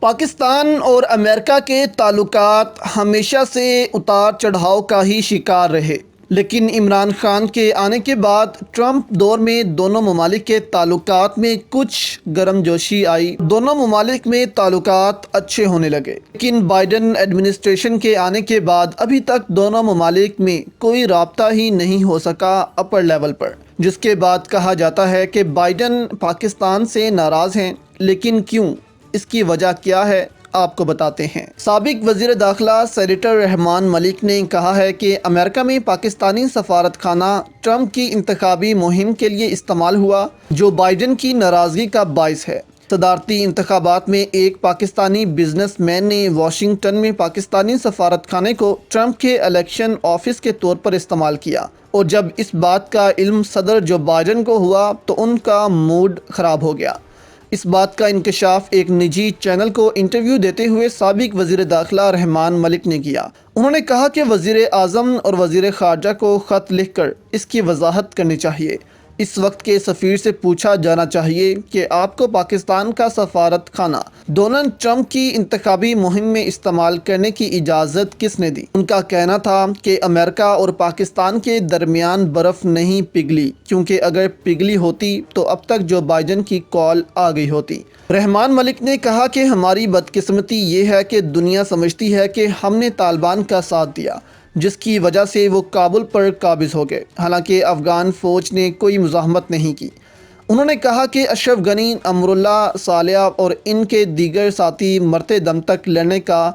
پاکستان اور امریکہ کے تعلقات ہمیشہ سے اتار چڑھاؤ کا ہی شکار رہے، لیکن عمران خان کے آنے کے بعد ٹرمپ دور میں دونوں ممالک کے تعلقات میں کچھ گرم جوشی آئی۔ دونوں ممالک میں تعلقات اچھے ہونے لگے، لیکن بائیڈن ایڈمنسٹریشن کے آنے کے بعد ابھی تک دونوں ممالک میں کوئی رابطہ ہی نہیں ہو سکا اپر لیول پر، جس کے بعد کہا جاتا ہے کہ بائیڈن پاکستان سے ناراض ہیں۔ لیکن کیوں؟ اس کی وجہ کیا ہے؟ آپ کو بتاتے ہیں۔ سابق وزیر داخلہ سینیٹر رحمان ملک نے کہا ہے کہ امریکہ میں پاکستانی سفارت خانہ ٹرمپ کی انتخابی مہم کے لیے استعمال ہوا، جو بائیڈن کی ناراضگی کا باعث ہے۔ صدارتی انتخابات میں ایک پاکستانی بزنس مین نے واشنگٹن میں پاکستانی سفارت خانے کو ٹرمپ کے الیکشن آفس کے طور پر استعمال کیا، اور جب اس بات کا علم صدر جو بائیڈن کو ہوا تو ان کا موڈ خراب ہو گیا۔ اس بات کا انکشاف ایک نجی چینل کو انٹرویو دیتے ہوئے سابق وزیر داخلہ رحمان ملک نے کیا۔ انہوں نے کہا کہ وزیر اعظم اور وزیر خارجہ کو خط لکھ کر اس کی وضاحت کرنی چاہیے۔ اس وقت کے سفیر سے پوچھا جانا چاہیے کہ آپ کو پاکستان کا سفارت خانہ ڈونلڈ ٹرمپ کی انتخابی مہم میں استعمال کرنے کی اجازت کس نے دی؟ ان کا کہنا تھا کہ امریکہ اور پاکستان کے درمیان برف نہیں پگھلی، کیونکہ اگر پگھلی ہوتی تو اب تک جو بائیڈن کی کال آ گئی ہوتی۔ رحمان ملک نے کہا کہ ہماری بدقسمتی یہ ہے کہ دنیا سمجھتی ہے کہ ہم نے طالبان کا ساتھ دیا، جس کی وجہ سے وہ کابل پر قابض ہو گئے، حالانکہ افغان فوج نے کوئی مزاحمت نہیں کی۔ انہوں نے کہا کہ اشرف غنی، امراللہ صالح اور ان کے دیگر ساتھی مرتے دم تک لڑنے کا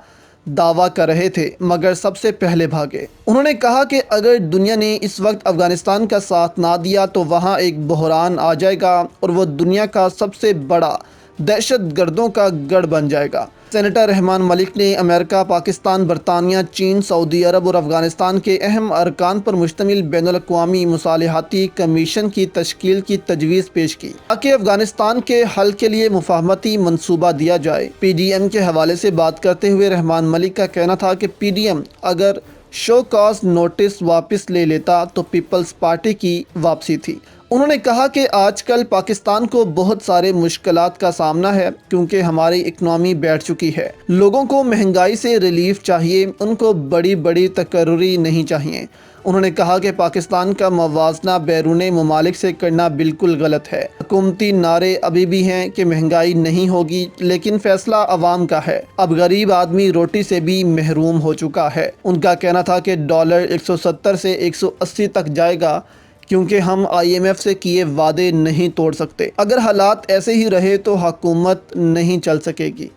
دعویٰ کر رہے تھے، مگر سب سے پہلے بھاگے۔ انہوں نے کہا کہ اگر دنیا نے اس وقت افغانستان کا ساتھ نہ دیا تو وہاں ایک بحران آ جائے گا اور وہ دنیا کا سب سے بڑا دہشت گردوں کا گڑھ بن جائے گا۔ سینیٹر رحمان ملک نے امریکہ، پاکستان، برطانیہ، چین، سعودی عرب اور افغانستان کے اہم ارکان پر مشتمل بین الاقوامی مصالحتی کمیشن کی تشکیل کی تجویز پیش کی تاکہ افغانستان کے حل کے لیے مفاہمتی منصوبہ دیا جائے۔ پی ڈی ایم کے حوالے سے بات کرتے ہوئے رحمان ملک کا کہنا تھا کہ پی ڈی ایم اگر شو کاز نوٹس واپس لے لیتا تو پیپلز پارٹی کی واپسی تھی۔ انہوں نے کہا کہ آج کل پاکستان کو بہت سارے مشکلات کا سامنا ہے، کیونکہ ہماری اکنامی بیٹھ چکی ہے۔ لوگوں کو مہنگائی سے ریلیف چاہیے، ان کو بڑی بڑی تقرری نہیں چاہیے۔ انہوں نے کہا کہ پاکستان کا موازنہ بیرون ممالک سے کرنا بالکل غلط ہے۔ حکومتی نعرے ابھی بھی ہیں کہ مہنگائی نہیں ہوگی، لیکن فیصلہ عوام کا ہے۔ اب غریب آدمی روٹی سے بھی محروم ہو چکا ہے۔ ان کا کہنا تھا کہ ڈالر 170 سے 180 تک جائے گا، کیونکہ ہم آئی ایم ایف سے کیے وعدے نہیں توڑ سکتے۔ اگر حالات ایسے ہی رہے تو حکومت نہیں چل سکے گی۔